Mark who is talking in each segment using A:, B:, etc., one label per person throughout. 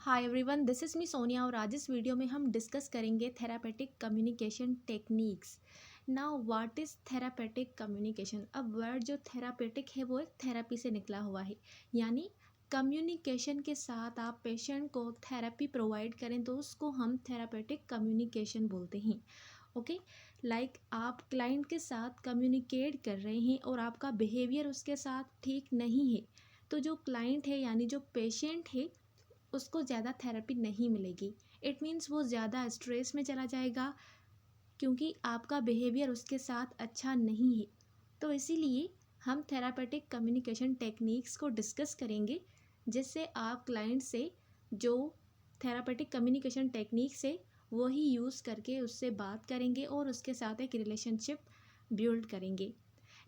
A: Hi everyone, this is me Sonia और आज इस वीडियो में हम डिस्कस करेंगे therapeutic communication techniques. Now what is therapeutic communication. अब वर्ड जो थेरापेटिक है वो एक थेरेपी से निकला हुआ है, यानी कम्युनिकेशन के साथ आप पेशेंट को थेरेपी प्रोवाइड करें तो उसको हम थेरापेटिक कम्युनिकेशन बोलते हैं। ओके, लाइक आप क्लाइंट के साथ कम्युनिकेट कर रहे हैं और आपका बिहेवियर उसके साथ ठीक नहीं है, तो जो क्लाइंट है यानी जो पेशेंट है उसको ज़्यादा थेरेपी नहीं मिलेगी। इट मीन्स वो ज़्यादा स्ट्रेस में चला जाएगा क्योंकि आपका बिहेवियर उसके साथ अच्छा नहीं है। तो इसीलिए हम थेरापेटिक कम्युनिकेशन टेक्निक्स को डिस्कस करेंगे, जिससे आप क्लाइंट से जो थेरापेटिक कम्युनिकेशन टेक्निक्स है वही यूज़ करके उससे बात करेंगे और उसके साथ एक रिलेशनशिप बिल्ड करेंगे।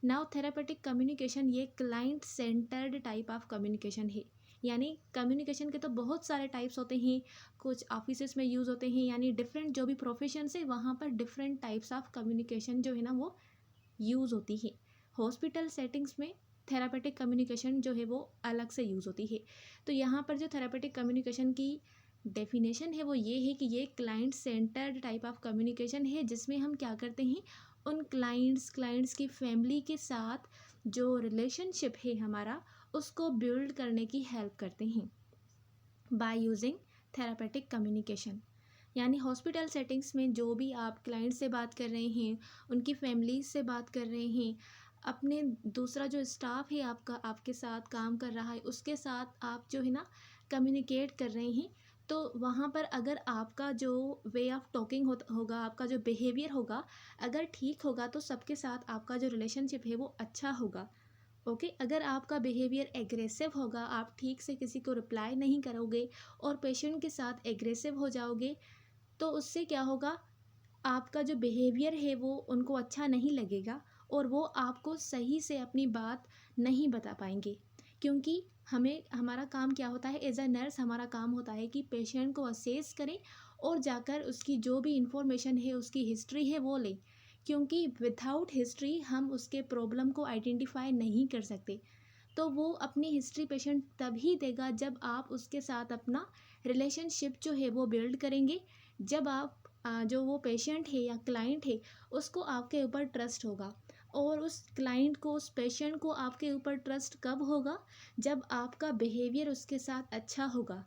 A: नाउ थेरापेटिक कम्युनिकेशन ये client centred type of communication है, यानी कम्युनिकेशन के तो बहुत सारे टाइप्स होते हैं। कुछ ऑफिसेस में यूज़ होते हैं, यानी डिफरेंट जो भी प्रोफेशन है वहाँ पर डिफरेंट टाइप्स ऑफ कम्युनिकेशन जो है ना वो यूज़ होती है। हॉस्पिटल सेटिंग्स में थेरापेटिक कम्युनिकेशन जो है वो अलग से यूज़ होती है। तो यहाँ पर जो थेरापेटिक कम्युनिकेशन की डेफिनेशन है वो ये है कि ये client centred type of communication है, जिसमें हम क्या करते हैं, उन क्लाइंट्स की फैमिली के साथ जो रिलेशनशिप है हमारा उसको बिल्ड करने की हेल्प करते हैं बाय यूजिंग थेरापेटिक कम्युनिकेशन। यानी हॉस्पिटल सेटिंग्स में जो भी आप क्लाइंट से बात कर रहे हैं, उनकी फैमिली से बात कर रहे हैं, अपने दूसरा जो स्टाफ है आपका आपके साथ काम कर रहा है उसके साथ आप जो है ना कम्युनिकेट कर रहे हैं, तो वहाँ पर अगर आपका जो वे ऑफ टॉकिंग होगा, आपका जो बिहेवियर होगा, अगर ठीक होगा तो सबके साथ आपका जो रिलेशनशिप है वो अच्छा होगा। ओके, अगर आपका बिहेवियर एग्रेसिव होगा, आप ठीक से किसी को रिप्लाई नहीं करोगे और पेशेंट के साथ एग्रेसिव हो जाओगे, तो उससे क्या होगा, आपका जो बिहेवियर है वो उनको अच्छा नहीं लगेगा और वो आपको सही से अपनी बात नहीं बता पाएंगे। क्योंकि हमें हमारा काम क्या होता है, एज अ नर्स हमारा काम होता है कि पेशेंट को असेस करें और जाकर उसकी जो भी इंफॉर्मेशन है, उसकी हिस्ट्री है वो लें। क्योंकि विदाउट हिस्ट्री हम उसके प्रॉब्लम को आइडेंटिफाई नहीं कर सकते। तो वो अपनी हिस्ट्री पेशेंट तभी देगा जब आप उसके साथ अपना रिलेशनशिप जो है वो बिल्ड करेंगे। जब आप जो वो पेशेंट है या क्लाइंट है उसको आपके ऊपर ट्रस्ट होगा, और उस क्लाइंट को, उस पेशेंट को आपके ऊपर ट्रस्ट कब होगा, जब आपका बिहेवियर उसके साथ अच्छा होगा,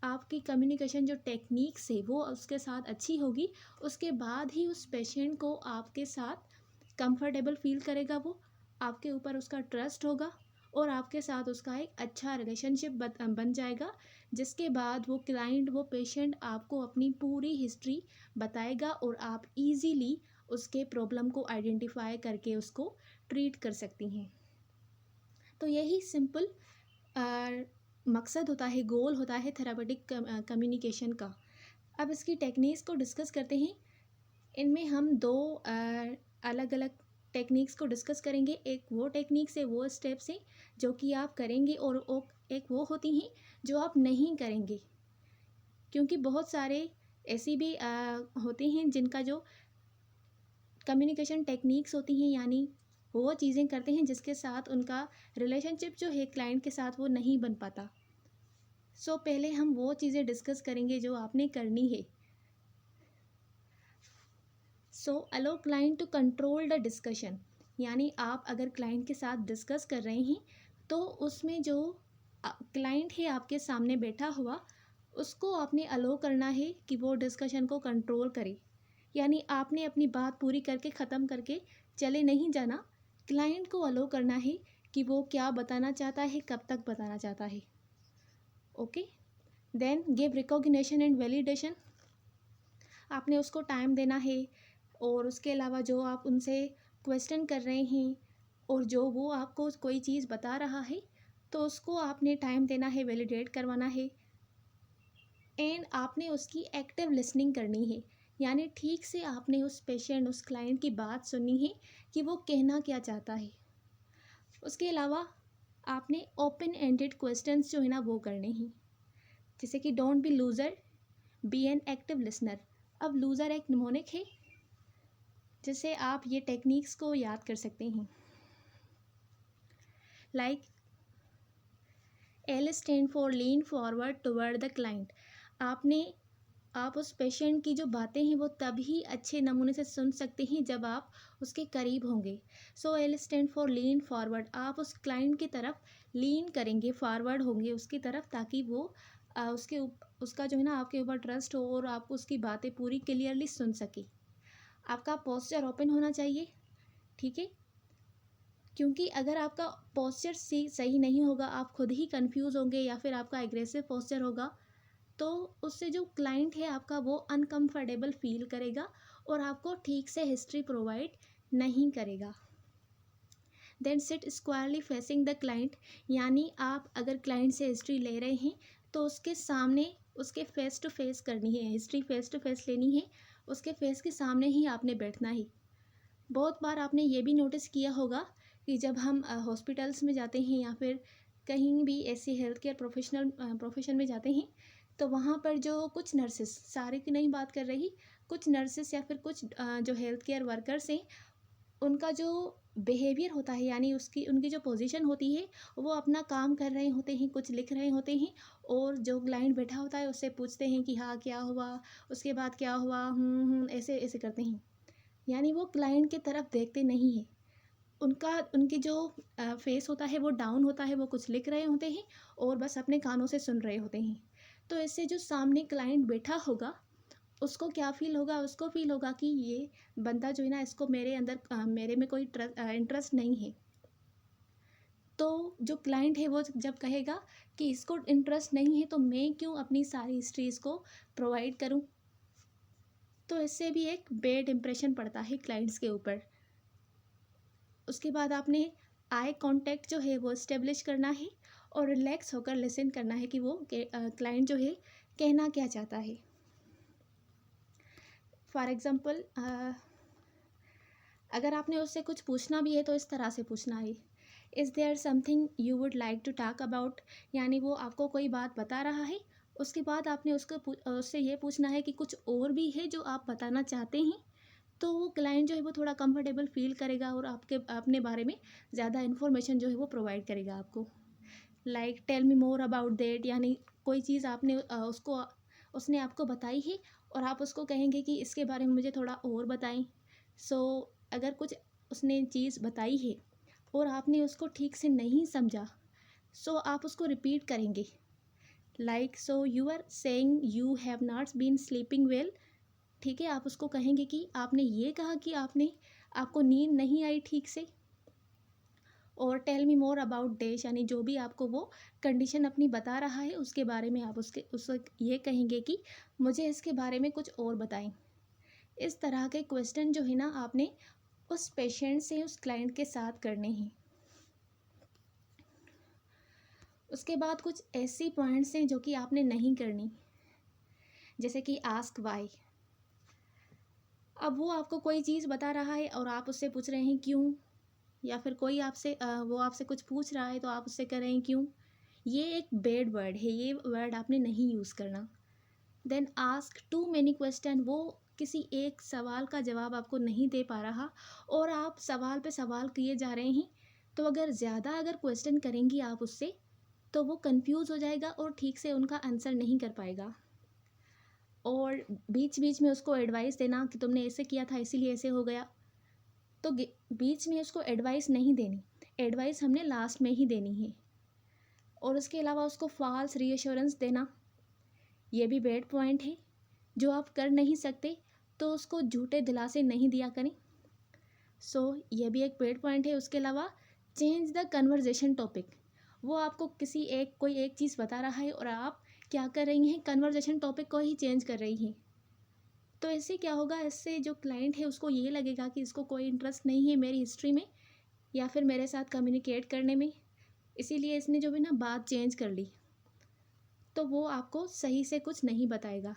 A: आपकी कम्युनिकेशन जो टेक्निक्स है वो उसके साथ अच्छी होगी। उसके बाद ही उस पेशेंट को आपके साथ कंफर्टेबल फील करेगा, वो आपके ऊपर उसका ट्रस्ट होगा और आपके साथ उसका एक अच्छा रिलेशनशिप बन जाएगा। जिसके बाद वो क्लाइंट, वो पेशेंट आपको अपनी पूरी हिस्ट्री बताएगा और आप इजीली उसके प्रॉब्लम को आइडेंटिफाई करके उसको ट्रीट कर सकती हैं। तो यही सिंपल मकसद होता है, गोल होता है थेरापेटिक कम्युनिकेशन का। अब इसकी टेक्निक्स को डिस्कस करते हैं। इनमें हम दो अलग अलग टेक्निक्स को डिस्कस करेंगे। एक वो टेक्निक्स है, वो स्टेप्स हैं जो कि आप करेंगे, और एक वो होती हैं जो आप नहीं करेंगे। क्योंकि बहुत सारे ऐसी भी होती हैं जिनका जो कम्युनिकेशन टेक्निक्स होती हैं, यानी वो चीज़ें करते हैं जिसके साथ उनका रिलेशनशिप जो है क्लाइंट के साथ वो नहीं बन पाता। सो पहले हम वो चीज़ें डिस्कस करेंगे जो आपने करनी है। So allow client to control the discussion, यानी आप अगर क्लाइंट के साथ डिस्कस कर रहे हैं तो उसमें जो क्लाइंट है आपके सामने बैठा हुआ, उसको आपने अलो करना है कि वो डिस्कशन को कंट्रोल करे। यानी आपने अपनी बात पूरी करके ख़त्म करके चले नहीं जाना। क्लाइंट को अलो करना है कि वो क्या बताना चाहता है, कब तक बताना चाहता है। Okay, then give recognition and validation, आपने उसको टाइम देना है। और उसके अलावा जो आप उनसे क्वेश्चन कर रहे हैं और जो वो आपको कोई चीज़ बता रहा है तो उसको आपने टाइम देना है, वैलिडेट करवाना है। एंड आपने उसकी एक्टिव लिसनिंग करनी है, यानी ठीक से आपने उस पेशेंट, उस क्लाइंट की बात सुननी है कि वो कहना क्या चाहता है। उसके अलावा आपने ओपन एंडेड क्वेश्चंस जो है ना वो करने हैं, जैसे कि don't be loser, be an active listener. अब लूज़र एक निमोनिक है जिससे आप ये टेक्निक्स को याद कर सकते हैं। Like L stand for lean forward toward the client. आप उस पेशेंट की जो बातें हैं वो तभी अच्छे नमूने से सुन सकते हैं जब आप उसके करीब होंगे। So L stand for lean forward, आप उस क्लाइंट की तरफ लीन करेंगे, फॉरवर्ड होंगे उसकी तरफ, ताकि वो उसका जो है ना आपके ऊपर ट्रस्ट हो और आप उसकी बातें पूरी क्लियरली सुन सके। आपका पोस्चर ओपन होना चाहिए, ठीक है, क्योंकि अगर आपका पोस्चर सही नहीं होगा, आप खुद ही कंफ्यूज होंगे या फिर आपका एग्रेसिव पोस्चर होगा, तो उससे जो क्लाइंट है आपका वो अनकंफर्टेबल फील करेगा और आपको ठीक से हिस्ट्री प्रोवाइड नहीं करेगा। Then sit squarely facing the client, यानी आप अगर क्लाइंट से हिस्ट्री ले रहे हैं तो उसके सामने, उसके फेस टू फेस करनी है, हिस्ट्री फेस टू फेस लेनी है, उसके फेस के सामने ही आपने बैठना है। बहुत बार आपने ये भी नोटिस किया होगा कि जब हम हॉस्पिटल्स में जाते हैं या फिर कहीं भी ऐसे हेल्थ केयर प्रोफेशन में जाते हैं, तो वहाँ पर जो कुछ नर्सेस, सारे की नहीं बात कर रही, कुछ नर्सेस या फिर कुछ जो हेल्थ केयर वर्कर्स हैं, उनका जो बिहेवियर होता है, यानी उनकी जो पोजीशन होती है, वो अपना काम कर रहे होते हैं, कुछ लिख रहे होते हैं, और जो क्लाइंट बैठा होता है उससे पूछते हैं कि हाँ क्या हुआ, उसके बाद क्या हुआ, ऐसे ऐसे करते हैं। यानी वो क्लाइंट की तरफ देखते नहीं हैं, उनकी जो फेस होता है वो डाउन होता है, वो कुछ लिख रहे होते हैं और बस अपने कानों से सुन रहे होते हैं। तो इससे जो सामने क्लाइंट बैठा होगा उसको क्या फ़ील होगा, उसको फ़ील होगा कि ये बंदा जो है ना, इसको मेरे में कोई इंटरेस्ट नहीं है। तो जो क्लाइंट है वो जब कहेगा कि इसको इंटरेस्ट नहीं है तो मैं क्यों अपनी सारी हिस्ट्री इसको प्रोवाइड करूं, तो इससे भी एक बैड इम्प्रेशन पड़ता है क्लाइंट्स के ऊपर। उसके बाद आपने आई कांटेक्ट जो है वो इस्टेब्लिश करना है और रिलैक्स होकर लिसन करना है कि वो क्लाइंट जो है कहना क्या चाहता है। फॉर एग्ज़ाम्पल, अगर आपने उससे कुछ पूछना भी है तो इस तरह से पूछना है, is there something you would like to talk about, यानी वो आपको कोई बात बता रहा है, उसके बाद आपने उससे ये पूछना है कि कुछ और भी है जो आप बताना चाहते हैं, तो वो क्लाइंट जो है वो थोड़ा कंफर्टेबल फील करेगा और अपने बारे में ज़्यादा इन्फॉर्मेशन जो है वो प्रोवाइड करेगा आपको। Like tell me more about that, यानी कोई चीज़ उसने आपको बताई है और आप उसको कहेंगे कि इसके बारे में मुझे थोड़ा और बताएं। सो अगर कुछ उसने चीज़ बताई है और आपने उसको ठीक से नहीं समझा, सो आप उसको रिपीट करेंगे, like so you are saying you have not been sleeping well, ठीक है, आप उसको कहेंगे कि आपने ये कहा कि आपको नींद नहीं आई ठीक से। और tell me more about dash, यानी जो भी आपको वो कंडीशन अपनी बता रहा है उसके बारे में आप उससे ये कहेंगे कि मुझे इसके बारे में कुछ और बताएं। इस तरह के क्वेश्चन जो है ना आपने उस पेशेंट से, उस क्लाइंट के साथ करने हैं। उसके बाद कुछ ऐसी पॉइंट्स हैं जो कि आपने नहीं करनी, जैसे कि आस्क वाई। अब वो आपको कोई चीज़ बता रहा है और आप उससे पूछ रहे हैं क्यों, या फिर वो आपसे कुछ पूछ रहा है तो आप उससे कह रहे हैं क्यों। ये एक बैड वर्ड है, ये वर्ड आपने नहीं यूज़ करना। Then ask too many question, वो किसी एक सवाल का जवाब आपको नहीं दे पा रहा और आप सवाल पे सवाल किए जा रहे हैं, तो अगर क्वेश्चन करेंगी आप उससे तो वो कंफ्यूज हो जाएगा और ठीक से उनका आंसर नहीं कर पाएगा। और बीच बीच में उसको एडवाइस देना कि तुमने ऐसे किया था इसीलिए ऐसे हो गया, तो बीच में उसको एडवाइस नहीं देनी, एडवाइस हमने लास्ट में ही देनी है। और उसके अलावा उसको फॉल्स रीअश्योरेंस देना, ये भी बैड पॉइंट है। जो आप कर नहीं सकते तो उसको झूठे दिलासे नहीं दिया करें। सो ये भी एक बैड पॉइंट है। उसके अलावा चेंज द कन्वर्जेशन टॉपिक, वो आपको कोई एक चीज़ बता रहा है और आप क्या कर रही हैं, कन्वर्जेशन टॉपिक को ही चेंज कर रही हैं। तो इससे क्या होगा, इससे जो क्लाइंट है उसको ये लगेगा कि इसको कोई इंटरेस्ट नहीं है मेरी हिस्ट्री में या फिर मेरे साथ कम्युनिकेट करने में, इसीलिए इसने जो भी ना बात चेंज कर ली, तो वो आपको सही से कुछ नहीं बताएगा।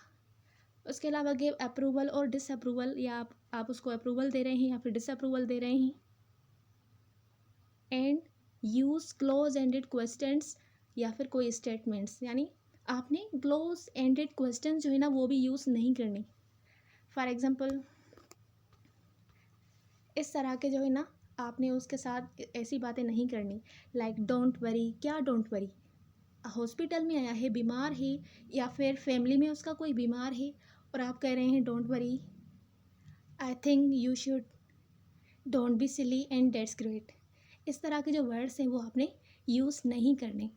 A: उसके अलावा गिव अप्रूवल और डिसअप्रूवल, या आप उसको अप्रूवल दे रहे हैं या फिर डिसअप्रूवल दे रहे हैं। And use close ended questions या फिर कोई स्टेटमेंट्स, यानी आपने क्लोज एंडेड क्वेश्चन जो है ना वो भी यूज़ नहीं करनी। फॉर एग्ज़ाम्पल, इस तरह के जो है ना आपने उसके साथ ऐसी बातें नहीं करनी, लाइक डोंट वरी, क्या डोंट वरी, हॉस्पिटल में आया है, बीमार है, या फिर फैमिली में उसका कोई बीमार है और आप कह रहे हैं don't worry, I think you should, don't be silly and that's great, इस तरह के जो वर्ड्स हैं वो आपने यूज़ नहीं करने।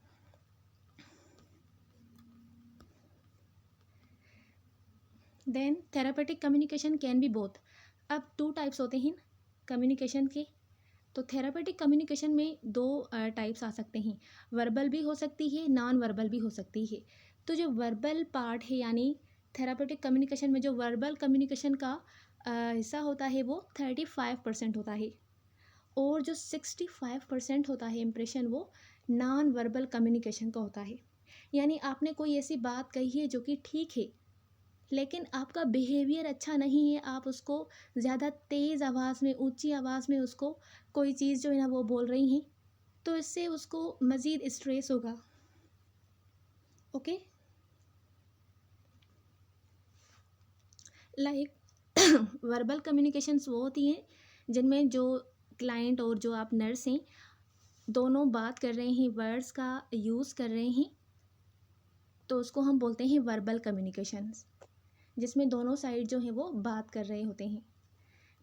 A: Then therapeutic communication can be both. अब 2 टाइप्स होते हैं कम्युनिकेशन के। तो थेरापेटिक कम्युनिकेशन में 2 टाइप्स आ सकते हैं, वर्बल भी हो सकती है, नॉन वर्बल भी हो सकती है। तो जो वर्बल पार्ट है यानी थेरापेटिक कम्युनिकेशन में जो वर्बल कम्युनिकेशन का हिस्सा होता है वो 35% होता है, और जो 65% होता है इम्प्रेशन वो नॉन वर्बल कम्युनिकेशन का होता है। यानी आपने कोई ऐसी बात कही है जो कि ठीक है, लेकिन आपका बिहेवियर अच्छा नहीं है, आप उसको ज़्यादा तेज़ आवाज़ में, ऊंची आवाज़ में उसको कोई चीज़ जो है ना वो बोल रही हैं, तो इससे उसको मज़ीद स्ट्रेस होगा। ओके, लाइक वर्बल कम्युनिकेशंस वो होती हैं जिनमें जो क्लाइंट और जो आप नर्स हैं दोनों बात कर रहे हैं, वर्ड्स का यूज़ कर रहे हैं, तो उसको हम बोलते हैं वर्बल कम्युनिकेशंस, जिसमें दोनों साइड जो हैं वो बात कर रहे होते हैं।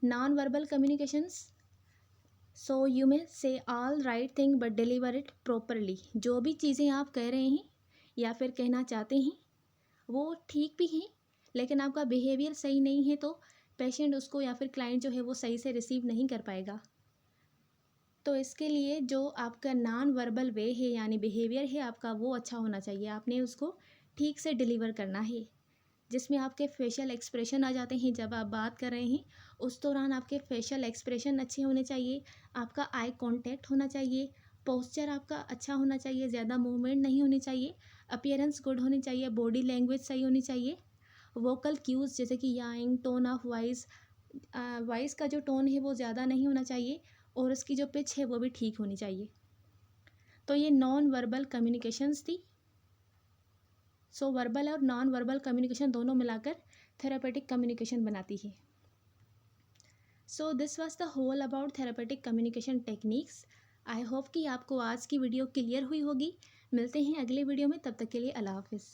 A: Non verbal communications, so you may say all right thing but deliver it properly. जो भी चीज़ें आप कह रहे हैं या फिर कहना चाहते हैं वो ठीक भी हैं, लेकिन आपका बिहेवियर सही नहीं है तो पेशेंट उसको या फिर क्लाइंट जो है वो सही से रिसीव नहीं कर पाएगा। तो इसके लिए जो आपका नॉन वर्बल वे है यानी बिहेवियर है आपका वो अच्छा होना चाहिए, आपने उसको ठीक से डिलीवर करना है, जिसमें आपके फेशियल एक्सप्रेशन आ जाते हैं। जब आप बात कर रहे हैं उस दौरान आपके फेशियल एक्सप्रेशन अच्छे होने चाहिए, आपका आई कांटेक्ट होना चाहिए, पोस्चर आपका अच्छा होना चाहिए, ज़्यादा मूवमेंट नहीं होनी चाहिए, अपीयरेंस गुड होनी चाहिए, बॉडी लैंग्वेज सही होनी चाहिए, वोकल क्यूज़ जैसे कि yawing, tone of voice, voice का जो टोन है वो ज़्यादा नहीं होना चाहिए, और उसकी जो पिच है वो भी ठीक होनी चाहिए। तो ये नॉन वर्बल कम्युनिकेशंस थी। सो वर्बल और नॉन वर्बल कम्युनिकेशन दोनों मिलाकर थेरापेटिक कम्युनिकेशन बनाती है। So this was the whole about therapeutic communication techniques. I hope कि आपको आज की वीडियो क्लियर हुई होगी। मिलते हैं अगले वीडियो में, तब तक के लिए अल्लाह हाफिज़।